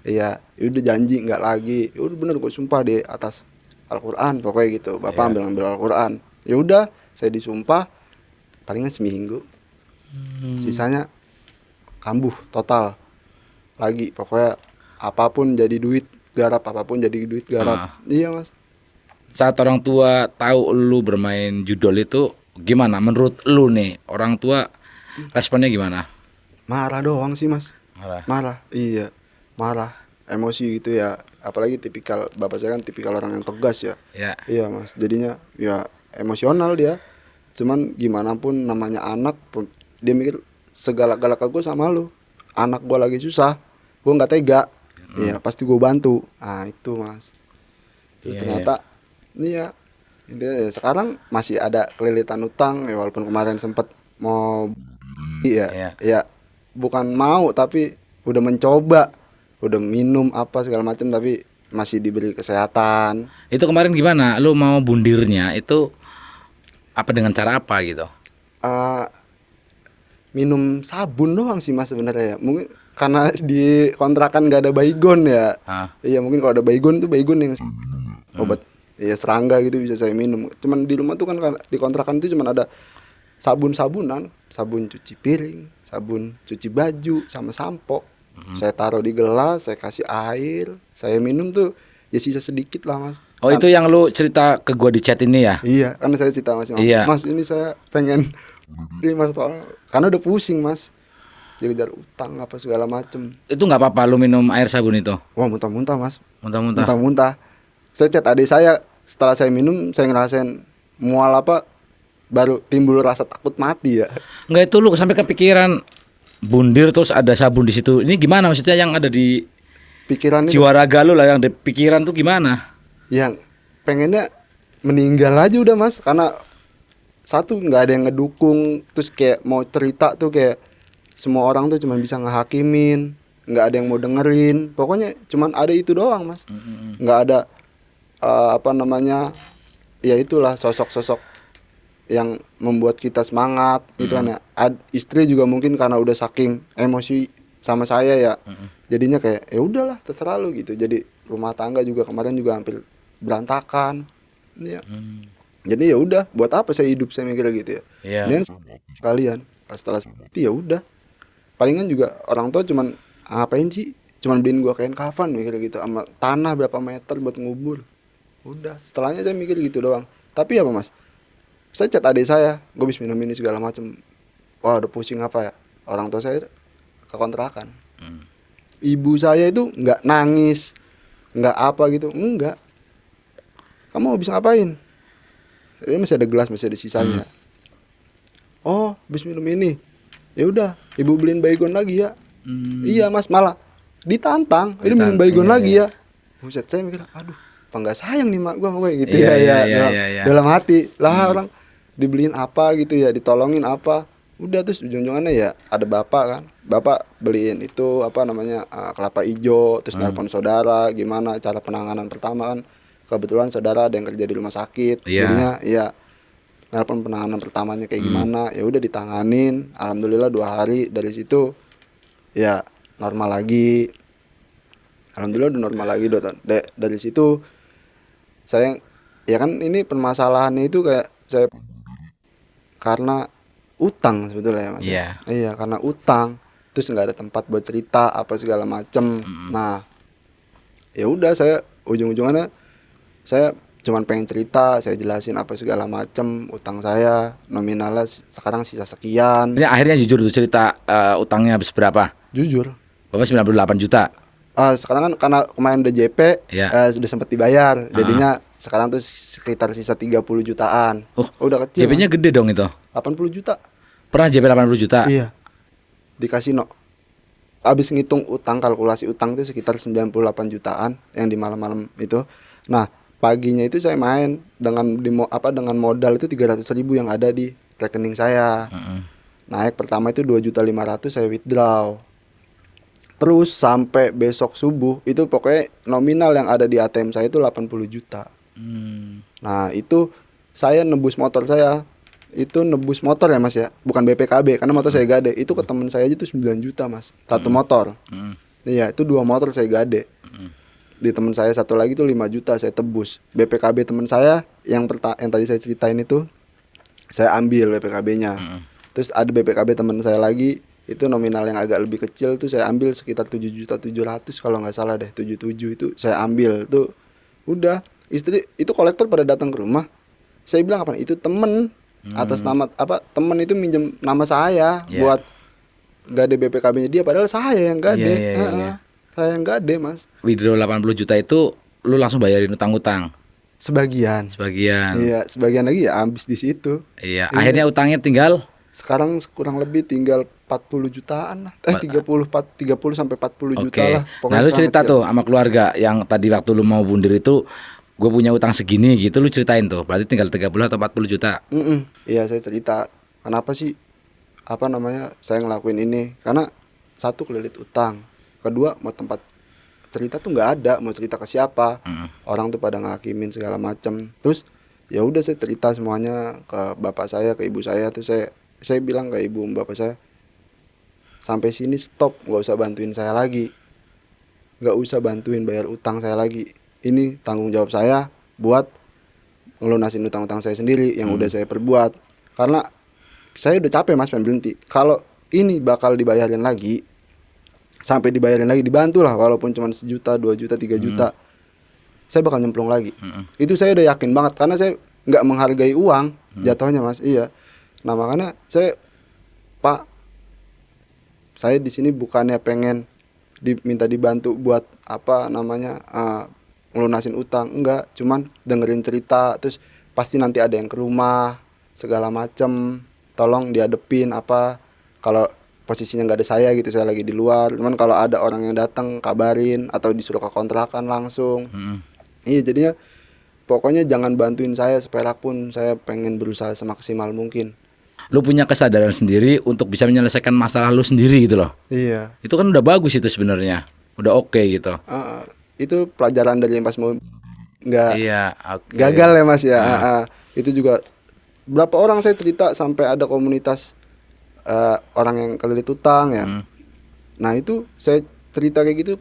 Iya, udah janji nggak lagi. Ya udah bener gue sumpah di atas Al-Quran pokoknya gitu. Bapak ambil Al-Quran. Ya udah, saya disumpah palingan seminggu. Sisanya kambuh total. Lagi pokoknya apapun jadi duit garap, apapun jadi duit garap. Iya mas. Saat orang tua tahu lu bermain judol itu gimana? Menurut lu nih orang tua responnya gimana? Marah doang sih mas. Marah. Iya marah, emosi gitu ya. Apalagi tipikal bapak saya kan tipikal orang yang tegas ya. Iya mas, jadinya ya emosional dia. Cuman gimana pun namanya anak, dia mikir segala-galak gue sama lu. Anak gue lagi susah, gue nggak tega. Iya pasti gue bantu. Nah itu mas. Terus ternyata iya intinya sekarang masih ada kelilitan utang ya, walaupun kemarin sempet mau ya bukan mau tapi udah mencoba, udah minum apa segala macam tapi masih diberi kesehatan. Itu kemarin gimana? Lu mau bundirnya itu apa, dengan cara apa gitu? Minum sabun doang sih mas sebenarnya ya. Mungkin karena di kontrakan nggak ada baygon ya. Iya mungkin kalau ada baygon tuh baygon yang obat ya serangga gitu bisa saya minum. Cuman di rumah tuh kan di kontrakan itu cuman ada sabun-sabunan, sabun cuci piring, sabun cuci baju sama sampo. Saya taruh di gelas, saya kasih air, saya minum tuh ya sisa sedikit lah mas. Itu yang lu cerita ke gua di chat ini ya? Iya, kan saya cerita mas. Iya. Mas ini saya pengen ini mas karena udah pusing mas. Dikejar utang apa segala macem. Itu nggak apa-apa lu minum air sabun itu? Wah muntah-muntah mas. Muntah-muntah. Saya chat adik saya, setelah saya minum saya ngerasain mual apa, baru timbul rasa takut mati ya. Nggak, itu lu sampai kepikiran bundir terus ada sabun di situ. Ini gimana maksudnya yang ada di pikiran jiwa raga lu lah, yang di pikiran tuh gimana? Yang pengennya meninggal aja udah mas, karena satu nggak ada yang ngedukung, terus kayak mau cerita tuh kayak semua orang tuh cuma bisa ngehakimin, nggak ada yang mau dengerin, pokoknya cuman ada itu doang mas, nggak ada apa namanya, ya itulah sosok-sosok yang membuat kita semangat gitu kan ya. Istri juga mungkin karena udah saking emosi sama saya ya, jadinya kayak ya udahlah terserah lu gitu. Jadi rumah tangga juga kemarin juga hampir berantakan ya. Jadi ya udah, buat apa saya hidup, saya mikir gitu ya. Iya. Dan kalian setelah itu ya udah, palingan juga orang tua cuman ngapain sih, cuman beliin gua kain kafan mikir gitu, sama tanah berapa meter buat ngubur. Udah, setelahnya saya mikir gitu doang. Tapi apa mas, saya chat adik saya, gue habis minum ini segala macem. Wah udah pusing apa ya. Orang tua saya ke kontrakan. Ibu saya itu nggak nangis, nggak apa gitu, enggak. Kamu habis ngapain? Ini masih ada gelas, masih ada sisanya. Oh, habis minum ini. Ya udah, ibu beliin baygon lagi ya. Iya mas, malah ditantang. Ini minum baygon lagi ya. Buset, saya mikir, aduh, apa nggak sayang nih mak gue sama gue gitu dalam hati lah. Orang dibeliin apa gitu ya, ditolongin apa, udah. Terus ujung-ujungannya ya ada bapak kan, bapak beliin itu apa namanya kelapa ijo, terus nelpon saudara gimana cara penanganan pertama kan, kebetulan saudara ada yang kerja di rumah sakit, jadinya ya nelpon penanganan pertamanya kayak gimana, ya udah ditanganin. Alhamdulillah 2 hari dari situ ya normal lagi, alhamdulillah udah normal lagi. Dari situ saya ya kan, ini permasalahannya itu kayak saya karena utang sebetulnya ya mas. Iya, karena utang, terus nggak ada tempat buat cerita apa segala macem. Nah ya udah, saya ujung-ujungnya saya cuman pengen cerita, saya jelasin apa segala macem, utang saya nominalnya sekarang sisa sekian. Ini akhirnya jujur tuh cerita, utangnya habis berapa? Jujur, Bapak 98 juta. sekarang kan karena kemarin udah JP, sudah sempat dibayar, jadinya sekarang tuh sekitar sisa 30 jutaan. Udah kecil. JP-nya gede dong itu. 80 juta. Pernah JP 80 juta? Iya. Di kasino. Abis ngitung utang, kalkulasi utang itu sekitar 98 jutaan yang di malam-malam itu. Nah, paginya itu saya main dengan dengan modal itu 300.000 yang ada di rekening saya. Naik pertama itu 2.500.000 saya withdraw. Terus sampai besok subuh itu pokoknya nominal yang ada di ATM saya itu 80 juta. Nah itu saya nebus motor saya. Itu nebus motor ya mas ya, bukan BPKB karena motor saya gade. Itu ke teman saya aja tuh 9 juta mas, satu motor. Iya, itu 2 motor saya gade. Di teman saya satu lagi tuh 5 juta saya tebus. BPKB teman saya yang tadi saya ceritain itu saya ambil BPKB-nya. Terus ada BPKB teman saya lagi, itu nominal yang agak lebih kecil tuh saya ambil sekitar 7.700.000 kalau nggak salah deh, 77 itu saya ambil tuh. Udah, istri itu kolektor pada datang ke rumah. Saya bilang apa? Itu temen atas nama apa? Temen itu minjem nama saya buat gade BPKB-nya dia, padahal saya yang gade. Saya yang gade mas. Withdraw 80 juta itu lu langsung bayarin utang-utang? Sebagian. Iya, sebagian lagi ya habis di situ. Iya. Akhirnya utangnya tinggal? Sekarang kurang lebih tinggal 40 jutaan lah. 30 sampai 40 juta lah. Nah lu cerita tuh sama keluarga yang tadi waktu lu mau bundir itu, gue punya utang segini gitu, lu ceritain tuh. Berarti tinggal 30 atau 40 juta. Iya, saya cerita kenapa sih apa namanya saya ngelakuin ini. Karena satu, kelilit utang. Kedua, mau tempat cerita tuh nggak ada, mau cerita ke siapa. Orang tuh pada ngakimin segala macam. Terus ya udah saya cerita semuanya ke bapak saya, ke ibu saya. Terus saya bilang ke ibu bapak saya, sampai sini stop, nggak usah bantuin saya lagi, nggak usah bantuin bayar utang saya lagi. Ini tanggung jawab saya buat ngelunasin utang-utang saya sendiri yang udah saya perbuat. Karena saya udah capek mas, pengen berhenti. Kalau ini bakal dibayarin lagi, sampai dibayarin lagi, dibantu lah walaupun cuma 1 juta, 2 juta, 3 juta, saya bakal nyemplung lagi. Itu saya udah yakin banget karena saya nggak menghargai uang jatuhnya mas. Iya. Nah makanya Pak, saya di sini bukannya pengen minta dibantu buat apa namanya ngelunasin utang, enggak, cuman dengerin cerita, terus pasti nanti ada yang ke rumah segala macem, tolong diadepin apa, kalau posisinya nggak ada saya gitu, saya lagi di luar, cuman kalau ada orang yang datang kabarin atau disuruh ke kontrakan langsung. Iya, jadinya pokoknya jangan bantuin saya seperak pun, saya pengen berusaha semaksimal mungkin. Lu punya kesadaran sendiri untuk bisa menyelesaikan masalah lu sendiri gitu loh. Iya. Itu kan udah bagus itu sebenarnya. Udah oke gitu. Itu pelajaran dari yang pas mau nggak Iya, oke. gagal ya Mas ya. Itu juga berapa orang saya cerita sampai ada komunitas orang yang kelilit utang ya. Nah itu saya cerita kayak gitu,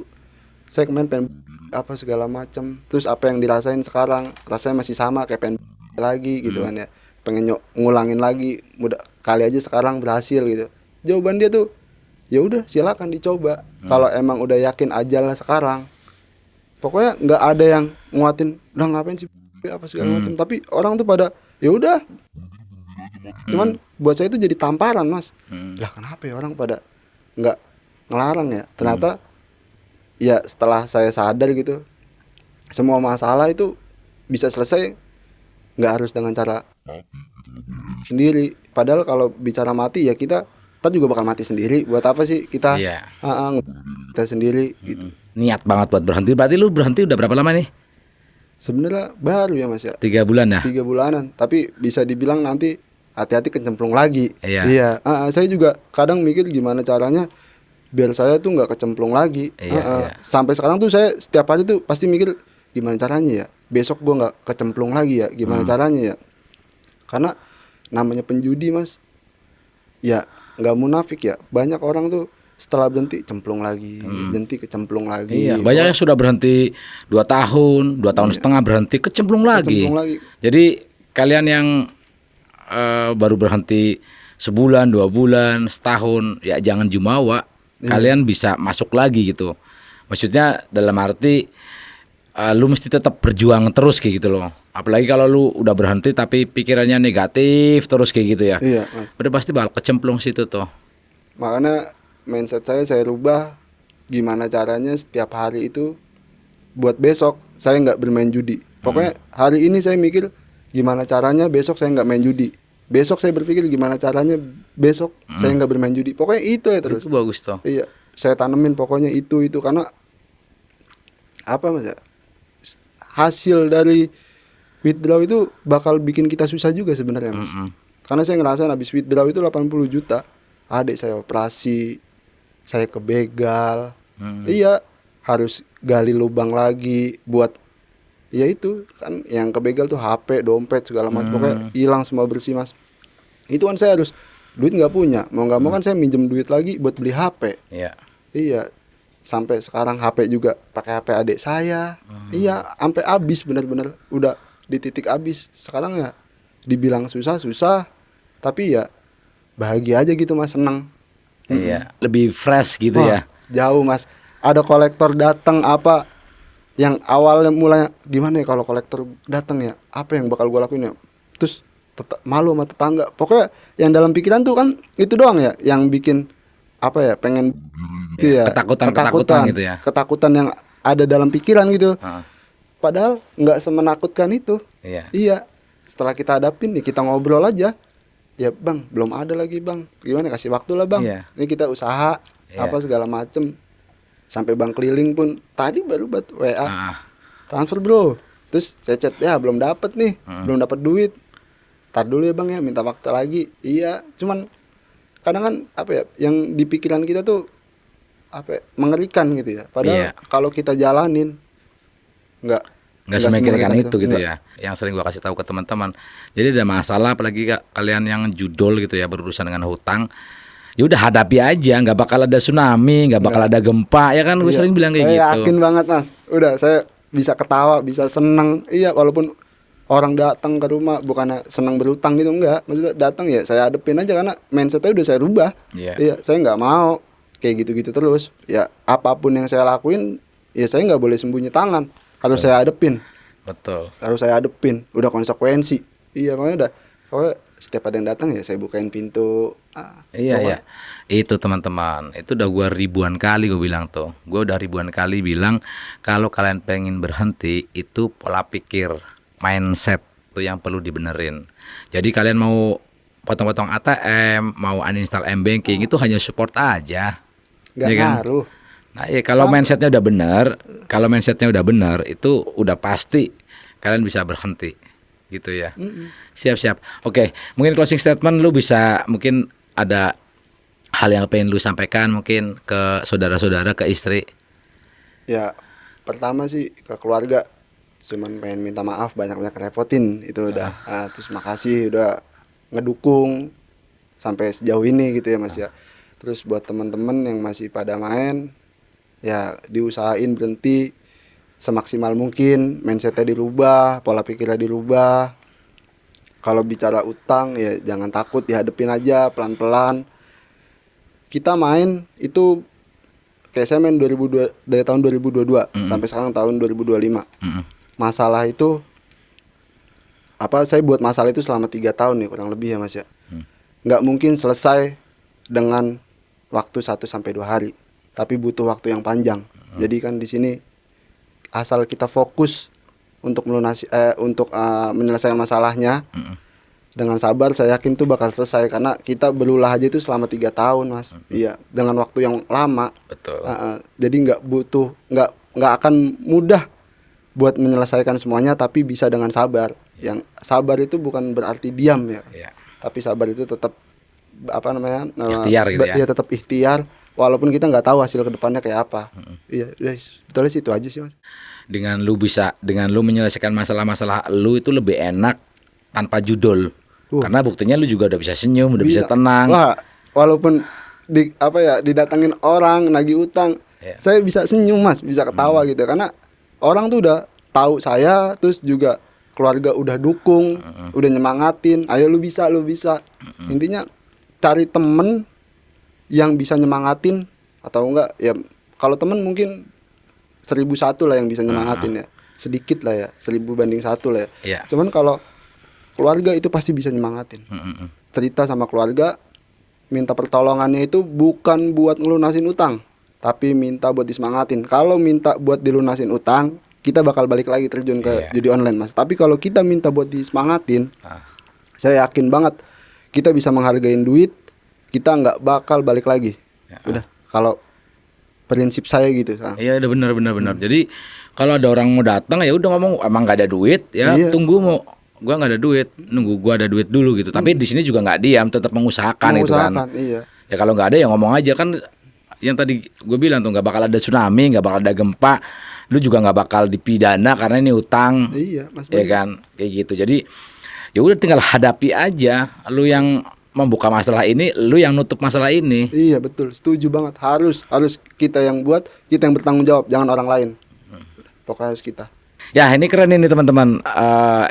saya kemarin pengen apa segala macam. Terus apa yang dirasain sekarang, rasanya masih sama kayak pengen lagi gitu kan ya. Pengen ngulangin lagi, mudah kali aja sekarang berhasil gitu. Jawaban dia tuh, ya udah silakan dicoba. Kalau emang udah yakin ajalnya sekarang, pokoknya nggak ada yang nguatin, udah ngapain sih apa segala macam. Tapi orang tuh pada, ya udah. Cuman buat saya itu jadi tamparan Mas. Lah kenapa ya orang pada nggak ngelarang ya? Ternyata ya setelah saya sadar gitu, semua masalah itu bisa selesai nggak harus dengan cara sendiri. Padahal kalau bicara mati ya kita juga bakal mati sendiri. Buat apa sih kita kita sendiri gitu. Niat banget buat berhenti. Berarti lu berhenti udah berapa lama nih? Sebenarnya baru ya Mas ya. 3 bulan ya? 3 bulanan. Tapi bisa dibilang nanti hati-hati kecemplung lagi. Iya. Saya juga kadang mikir gimana caranya biar saya tuh nggak kecemplung lagi. Iya. Sampai sekarang tuh saya setiap hari tuh pasti mikir gimana caranya ya besok gua nggak kecemplung lagi ya, gimana caranya ya. Karena namanya penjudi Mas, ya nggak munafik ya, banyak orang tuh setelah berhenti cemplung lagi, berhenti kecemplung lagi. Iya, banyak yang sudah berhenti 2 tahun, 2 tahun setengah berhenti kecemplung lagi. Jadi kalian yang baru berhenti sebulan, 2 bulan, setahun, ya jangan jumawa. Kalian bisa masuk lagi gitu. Maksudnya dalam arti lu mesti tetap berjuang terus kayak gitu loh. Apalagi kalau lu udah berhenti tapi pikirannya negatif terus kayak gitu ya. Iya. Udah pasti bakal kecemplung situ tuh. Makanya mindset saya rubah gimana caranya setiap hari itu buat besok saya nggak bermain judi. Pokoknya hari ini saya mikir gimana caranya besok saya nggak main judi. Besok saya berpikir gimana caranya besok saya nggak bermain judi. Pokoknya itu ya terus. Itu bagus tuh. Iya, saya tanemin pokoknya itu karena apa Mas ya? Hasil dari withdraw itu bakal bikin kita susah juga sebenarnya Mas. Karena saya ngerasain habis withdraw itu 80 juta. Adik saya operasi, saya kebegal. Iya, harus gali lubang lagi buat ya itu kan yang kebegal tuh HP, dompet segala macam, pokoknya hilang semua bersih Mas. Itu kan saya harus duit nggak punya, mau nggak mau kan saya minjem duit lagi buat beli HP. Iya, sampai sekarang HP juga pakai HP adik saya. Iya, sampai habis benar-benar udah di titik habis. Sekarang ya dibilang susah, tapi ya bahagia aja gitu Mas, senang. Iya, lebih fresh gitu ya. Jauh Mas. Ada kolektor datang apa yang awalnya mulai gimana ya kalau kolektor datang ya, apa yang bakal gue lakuin ya, terus malu sama tetangga. Pokoknya yang dalam pikiran tuh kan itu doang ya yang bikin apa ya, pengen gitu ya, ketakutan gitu ya, ketakutan yang ada dalam pikiran gitu. Padahal nggak semenakutkan itu. Iya, setelah kita hadapin nih, kita ngobrol aja ya, bang belum ada lagi bang, gimana kasih waktu lah bang, ini kita usaha apa segala macem. Sampai bank keliling pun tadi baru buat WA transfer bro, terus saya chat ya belum dapat nih, belum dapat duit, tar dulu ya bang ya, minta waktu lagi. Iya, cuman kadang kan apa ya yang di pikiran kita tuh apa ya, mengerikan gitu ya, padahal kalau kita jalanin nggak semengerikan itu gitu ya. Yang sering gua kasih tahu ke teman-teman, jadi ada masalah apalagi kalian yang judol gitu ya, berurusan dengan hutang, ya udah hadapi aja, nggak bakal ada tsunami, nggak bakal ada gempa ya kan. Gue sering bilang kayak gitu. Saya yakin banget Mas, udah saya bisa ketawa, bisa seneng. Iya, walaupun orang datang ke rumah bukannya seneng berutang gitu, enggak, maksudnya datang ya saya hadepin aja karena mindsetnya udah saya rubah. Iya, saya nggak mau kayak gitu-gitu terus. Ya apapun yang saya lakuin ya saya nggak boleh sembunyi tangan, harus saya hadepin. Betul. Harus saya hadepin, udah konsekuensi. Iya, makanya udah setiap ada yang datang ya saya bukain pintu. Iya. Itu teman-teman, itu udah gue ribuan kali gue bilang tuh. Gue udah ribuan kali bilang kalau kalian pengen berhenti itu pola pikir, mindset tuh yang perlu dibenerin. Jadi kalian mau potong-potong ATM, mau uninstall M-Banking itu hanya support aja. Gak ngaruh. Nah, kalau mindsetnya udah benar, itu udah pasti kalian bisa berhenti gitu ya. Siap. Oke, mungkin closing statement lu bisa, mungkin ada hal yang pengen lu sampaikan mungkin ke saudara-saudara, ke istri. Ya pertama sih ke keluarga, cuman pengen minta maaf banyak-banyak repotin itu udah. Terus makasih udah ngedukung sampai sejauh ini gitu ya Mas ya. Terus buat teman-teman yang masih pada main, ya diusahain berhenti semaksimal mungkin, mindsetnya dirubah, pola pikirnya dirubah. Kalau bicara utang ya jangan takut, dihadepin aja pelan-pelan. Kita main itu kayak saya main 2002, dari tahun 2022 sampai sekarang tahun 2025. Masalah itu saya buat masalah itu selama 3 tahun nih kurang lebih ya Mas ya. Nggak mungkin selesai dengan waktu 1-2 hari, tapi butuh waktu yang panjang. Jadi kan di sini asal kita fokus untuk menyelesaikan masalahnya dengan sabar, saya yakin tuh bakal selesai, karena kita berulah aja itu selama 3 tahun Mas. Iya, dengan waktu yang lama. Betul. Jadi nggak akan mudah buat menyelesaikan semuanya, tapi bisa dengan sabar. Yang sabar itu bukan berarti diam ya. Tapi sabar itu tetap ikhtiar gitu ya. Ya tetap ikhtiar walaupun kita nggak tahu hasil kedepannya kayak apa. Iya, udah betulnya sih itu aja sih Mas. Dengan lu menyelesaikan masalah-masalah lu itu lebih enak tanpa judul. Karena buktinya lu juga udah bisa senyum, udah bisa tenang. Wah, walaupun didatangin orang nagih utang, saya bisa senyum Mas, bisa ketawa gitu, karena orang tuh udah tahu saya, terus juga keluarga udah dukung, udah nyemangatin, ayo lu bisa. Intinya cari temen yang bisa nyemangatin, atau enggak ya kalau temen mungkin 1001 lah yang bisa nyemangatin ya, sedikit lah ya, 1000 banding 1 lah ya. Cuman kalau keluarga itu pasti bisa nyemangatin. Cerita sama keluarga, minta pertolongannya itu bukan buat ngelunasin utang, tapi minta buat disemangatin. Kalau minta buat dilunasin utang, kita bakal balik lagi terjun ke judi online Mas. Tapi kalau kita minta buat disemangatin, saya yakin banget kita bisa menghargain duit, kita nggak bakal balik lagi. Udah, kalau prinsip saya gitu. Iya, udah benar. Jadi kalau ada orang mau datang ya udah ngomong emang nggak ada duit ya, tunggu gua nggak ada duit, nunggu gua ada duit dulu gitu. Tapi di sini juga nggak diam, tetap mengusahakan gitu kan. Iya. Ya kalau nggak ada ya ngomong aja kan. Yang tadi gue bilang tuh, nggak bakal ada tsunami, nggak bakal ada gempa, lu juga nggak bakal dipidana karena ini utang. Iya, Mas. Ya kan, kayak gitu. Jadi ya udah tinggal hadapi aja. Lu yang membuka masalah ini, lu yang nutup masalah ini. Iya betul, setuju banget. Harus kita yang buat, kita yang bertanggung jawab, jangan orang lain. Pokoknya harus kita. Ya ini keren ini teman-teman,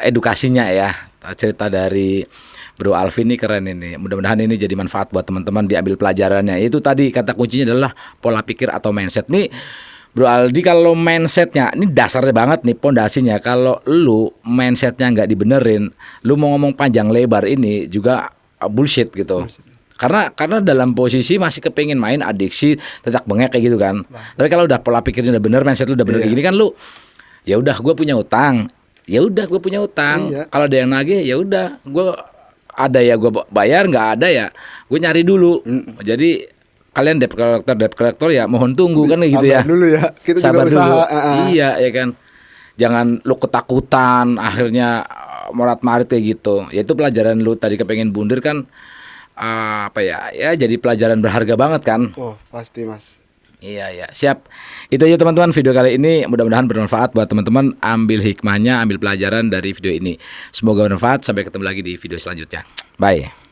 edukasinya ya, cerita dari Bro Alvin ini keren ini. Mudah-mudahan ini jadi manfaat buat teman-teman, diambil pelajarannya. Itu tadi kata kuncinya adalah pola pikir atau mindset. Nih Bro Aldi, kalau mindsetnya ini dasarnya banget nih, pondasinya. Kalau lu mindsetnya nggak dibenerin, lu mau ngomong panjang lebar ini juga bullshit gitu. Karena dalam posisi masih kepengin main, adiksi, tetak bengek kayak gitu kan. Tapi kalau udah pola pikirnya udah bener, mindset lu udah bener kayak gini kan, lu ya udah gue punya utang. Ya udah gue punya utang. Kalau ada yang nagih ya udah gue ada ya gue bayar, nggak ada ya gue nyari dulu. Jadi kalian debt collector ya mohon tunggu kan gitu ya. Dulu ya. Kita sabar juga dulu. Usaha. Iya ya kan. Jangan lu ketakutan akhirnya morat-marit kayak gitu. Ya itu pelajaran lu tadi kepengen bundir kan, ya jadi pelajaran berharga banget kan. Oh pasti Mas. Iya siap. Itu aja teman-teman video kali ini, mudah-mudahan bermanfaat buat teman-teman. Ambil hikmahnya, ambil pelajaran dari video ini. Semoga bermanfaat. Sampai ketemu lagi di video selanjutnya. Bye.